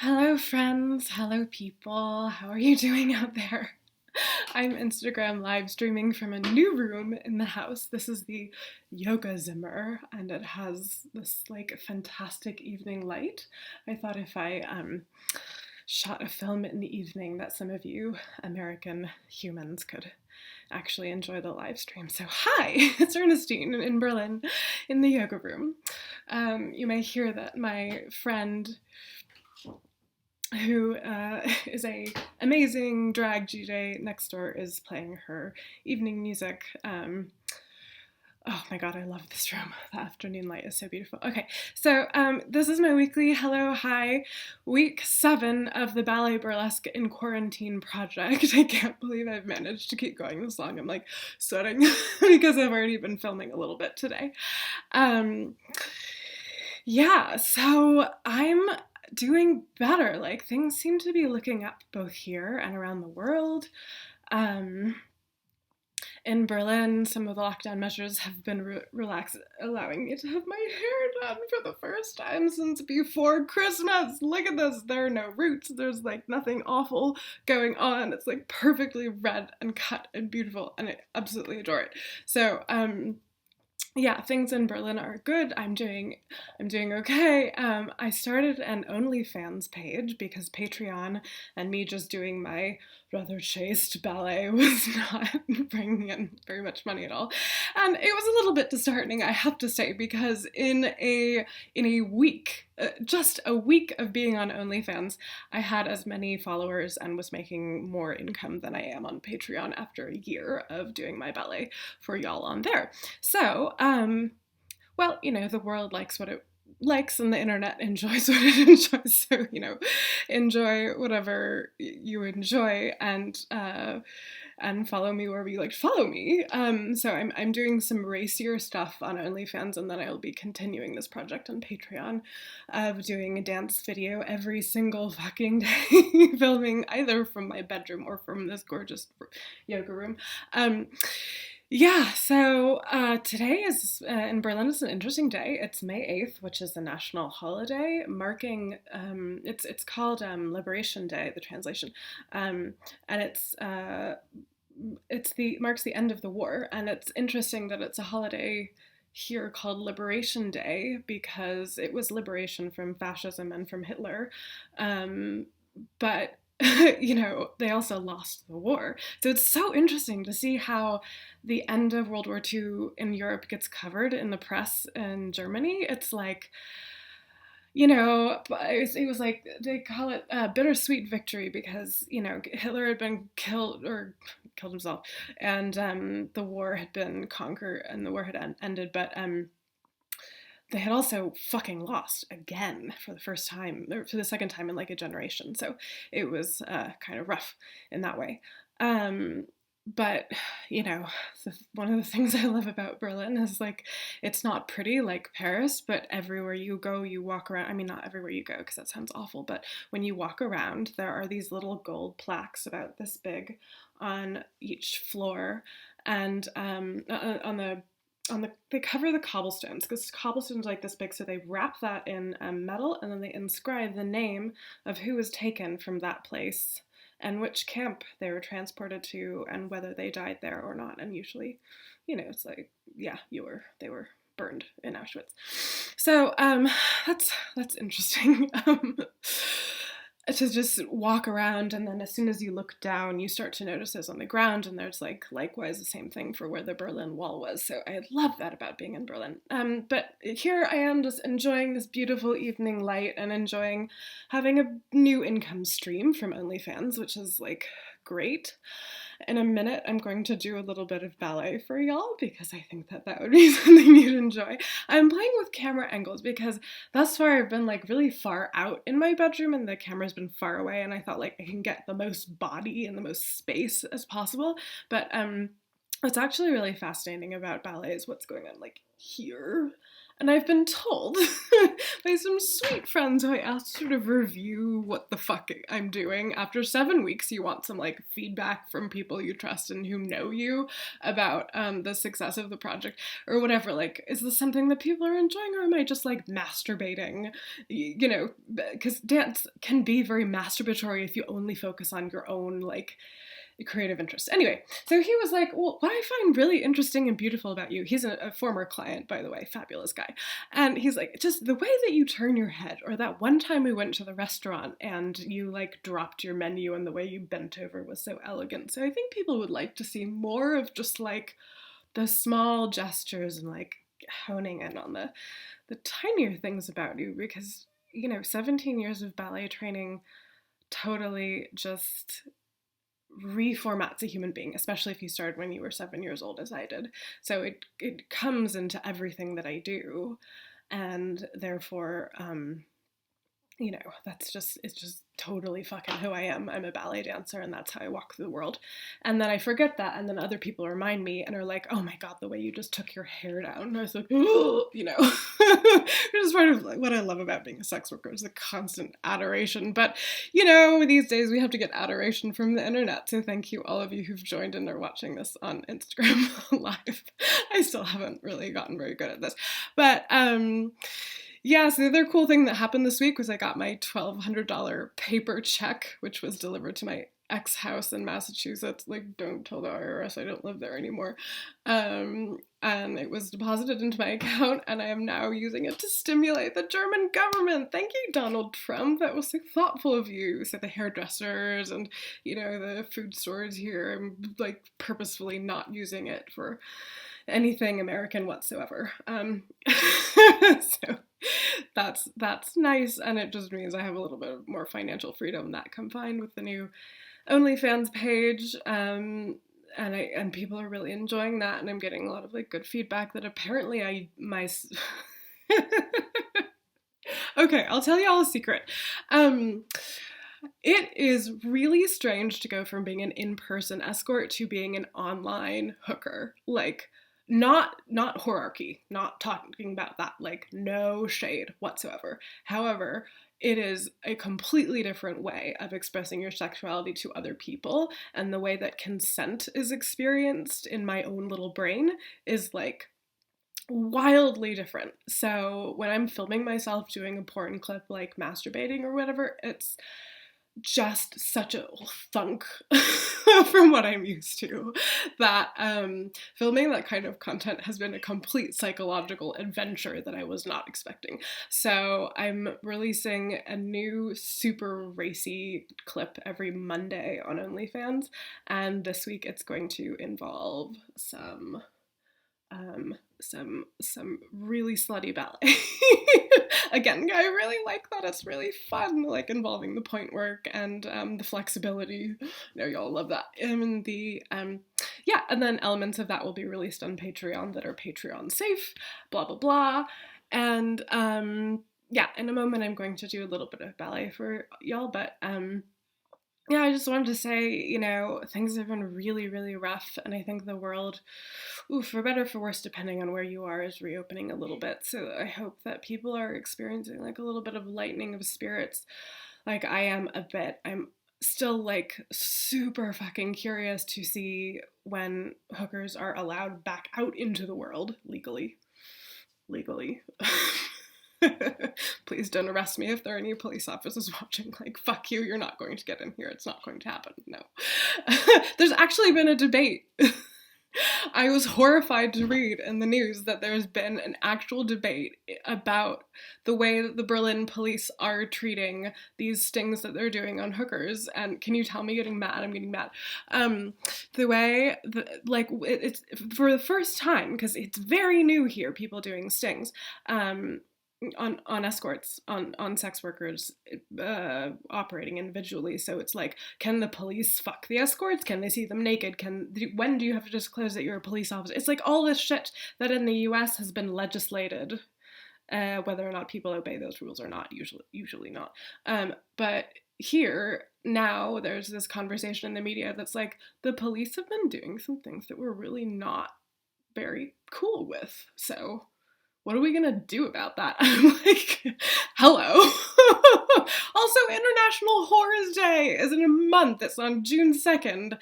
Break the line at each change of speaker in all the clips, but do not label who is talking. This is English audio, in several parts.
Hello, friends. Hello, people. How are you doing out there? I'm Instagram live streaming from a new room in the house. This is the Yoga Zimmer, and it has this like fantastic evening light. I thought if I shot a film in the evening that some of you American humans could actually enjoy the live stream. So, hi, it's Ernestine in Berlin in the yoga room. You may hear that my friend who is a amazing drag DJ next door is playing her evening music. Oh my god, I love this room. The afternoon light is so beautiful. Okay, so this is my weekly hello, hi, week 7 of the Ballet Burlesque in Quarantine project. I can't believe I've managed to keep going this long. I'm like sweating because I've already been filming a little bit today. Yeah, so I'm doing better. Like things seem to be looking up both here and around the world. Um, in Berlin, some of the lockdown measures have been relaxed, allowing me to have my hair done for the first time since before Christmas. Look at this. There are no roots. There's like nothing awful going on. It's like perfectly red and cut and beautiful, and I absolutely adore it. So, yeah, things in Berlin are good. I'm doing okay. I started an OnlyFans page because Patreon and me just doing my rather chaste ballet was not bringing in very much money at all, and it was a little bit disheartening, I have to say, because in a week. Just a week of being on OnlyFans, I had as many followers and was making more income than I am on Patreon after a year of doing my ballet for y'all on there. So, well, the world likes what it likes and the internet enjoys what it enjoys. So, enjoy whatever you enjoy and follow me wherever you like to follow me. So I'm doing some racier stuff on OnlyFans, and then I'll be continuing this project on Patreon of doing a dance video every single fucking day, filming either from my bedroom or from this gorgeous yoga room. Yeah, so today is in Berlin is an interesting day. It's May 8th, which is a national holiday marking it's called Liberation Day, the translation. And it's the marks the end of the war, and it's interesting that it's a holiday here called Liberation Day because it was liberation from fascism and from Hitler. But they also lost the war. So it's so interesting to see how the end of World War II in Europe gets covered in the press in Germany. It's like, it was like they call it a bittersweet victory because, Hitler had been killed or killed himself, and the war had been conquered and the war had ended, but they had also fucking lost again for the first time, or for the second time in like a generation. So it was kind of rough in that way. But, one of the things I love about Berlin is like, it's not pretty like Paris, but everywhere you go, you walk around. I mean, not everywhere you go because that sounds awful, but when you walk around, there are these little gold plaques about this big on each floor. And they cover the cobblestones because cobblestones are like this big, so they wrap that in metal and then they inscribe the name of who was taken from that place and which camp they were transported to and whether they died there or not. And usually, it's like, yeah, they were burned in Auschwitz. So that's interesting. To just walk around, and then as soon as you look down, you start to notice those on the ground, and there's like likewise the same thing for where the Berlin Wall was. So I love that about being in Berlin. But here I am just enjoying this beautiful evening light and enjoying having a new income stream from OnlyFans, which is like great. In a minute, I'm going to do a little bit of ballet for y'all because I think that would be something you'd enjoy. I'm playing with camera angles because thus far I've been like really far out in my bedroom and the camera's been far away, and I thought like I can get the most body and the most space as possible. But what's actually really fascinating about ballet is what's going on like here. And I've been told by some sweet friends who I asked to sort of review what the fuck I'm doing. After 7 weeks, you want some like feedback from people you trust and who know you about the success of the project or whatever. Like, is this something that people are enjoying, or am I just like masturbating? You know, because dance can be very masturbatory if you only focus on your own like creative interest. Anyway, so he was like, well, what I find really interesting and beautiful about you, he's a former client, by the way, fabulous guy. And he's like, just the way that you turn your head, or that one time we went to the restaurant and you like dropped your menu and the way you bent over was so elegant. So I think people would like to see more of just like the small gestures and like honing in on the tinier things about you, because, you know, 17 years of ballet training totally just reformats a human being, especially if you started when you were 7 years old, as I did. So it comes into everything that I do, and therefore, you know, it's just totally fucking who I am. I'm a ballet dancer, and that's how I walk through the world. And then I forget that, and then other people remind me and are like, oh my god, the way you just took your hair down. And I was like, oh, you know. Which is part of like what I love about being a sex worker, is the constant adoration. But, you know, these days we have to get adoration from the internet. So thank you all of you who've joined and are watching this on Instagram live. I still haven't really gotten very good at this. But, yeah, so the other cool thing that happened this week was I got my $1,200 paper check, which was delivered to my ex-house in Massachusetts. Like, don't tell the IRS, I don't live there anymore. And it was deposited into my account, and I am now using it to stimulate the German government. Thank you, Donald Trump. That was so thoughtful of you. So the hairdressers and, you know, the food stores here, I'm like purposefully not using it for anything American whatsoever. So that's nice, and it just means I have a little bit of more financial freedom that combined with the new OnlyFans page, and people are really enjoying that, and I'm getting a lot of like good feedback that apparently okay, I'll tell y'all a secret. It is really strange to go from being an in-person escort to being an online hooker. Like, not hierarchy, not talking about that, like no shade whatsoever. However, it is a completely different way of expressing your sexuality to other people, and the way that consent is experienced in my own little brain is like wildly different. So when I'm filming myself doing a porn clip like masturbating or whatever, it's just such a thunk from what I'm used to, that filming that kind of content has been a complete psychological adventure that I was not expecting. So I'm releasing a new super racy clip every Monday on OnlyFans, and this week it's going to involve some really slutty ballet. Again, I really like that. It's really fun, like involving the point work and the flexibility. I know y'all love that. And yeah, and then elements of that will be released on Patreon that are Patreon safe, blah, blah, blah. And yeah, in a moment I'm going to do a little bit of ballet for y'all, but yeah, I just wanted to say, you know, things have been really, really rough, and I think the world, for better or for worse, depending on where you are, is reopening a little bit. So I hope that people are experiencing like a little bit of lightening of spirits, like I am a bit. I'm still like super fucking curious to see when hookers are allowed back out into the world legally. Please don't arrest me if there are any police officers watching. Like, fuck you, you're not going to get in here. It's not going to happen. No. There's actually been a debate. I was horrified to read in the news that there's been an actual debate about the way that the Berlin police are treating these stings that they're doing on hookers. And can you tell me getting mad? I'm getting mad. The way, like, it's for the first time, because it's very new here, people doing stings, on escorts, on sex workers operating individually. So it's like, can the police fuck the escorts? Can they see them naked? When do you have to disclose that you're a police officer? It's like all this shit that in the US has been legislated, whether or not people obey those rules or not, usually not. But here, now, there's this conversation in the media that's like, the police have been doing some things that we're really not very cool with. So what are we gonna do about that? I'm like, hello. Also, International Horrors Day is in a month. It's on June 2nd.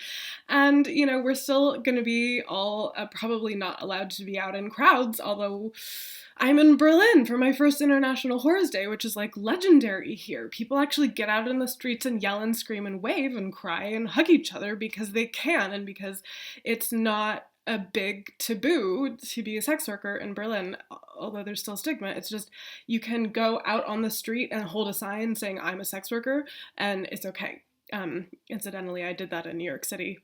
And, you know, we're still gonna be all probably not allowed to be out in crowds, although I'm in Berlin for my first International Horrors Day, which is like legendary here. People actually get out in the streets and yell and scream and wave and cry and hug each other because they can, and because it's not a big taboo to be a sex worker in Berlin, although there's still stigma. It's just, you can go out on the street and hold a sign saying I'm a sex worker, and it's okay. Incidentally, I did that in New York City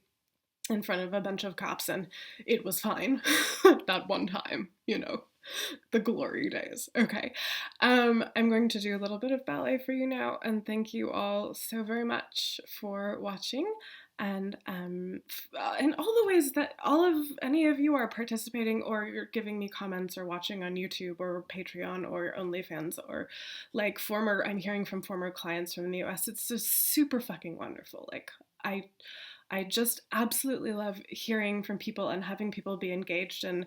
in front of a bunch of cops, and it was fine. That one time, you know, the glory days. Okay. I'm going to do a little bit of ballet for you now, and thank you all so very much for watching. And in all the ways that any of you are participating, or you're giving me comments, or watching on YouTube or Patreon or OnlyFans, or like I'm hearing from former clients from the US. It's just super fucking wonderful. Like, I just absolutely love hearing from people and having people be engaged in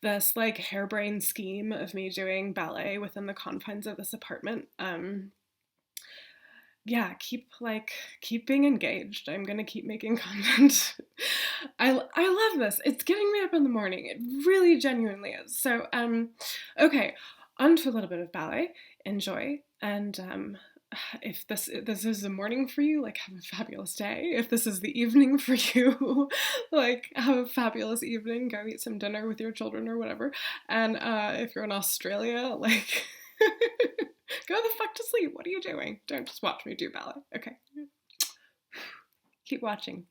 this like harebrained scheme of me doing ballet within the confines of this apartment. Yeah, keep being engaged. I'm gonna keep making content. I love this. It's getting me up in the morning. It really genuinely is. So okay, on to a little bit of ballet. Enjoy. And if this is the morning for you, like, have a fabulous day. If this is the evening for you, like, have a fabulous evening. Go eat some dinner with your children or whatever. And if you're in Australia, like, go the fuck to sleep. What are you doing? Don't just watch me do ballet. Okay. Keep watching.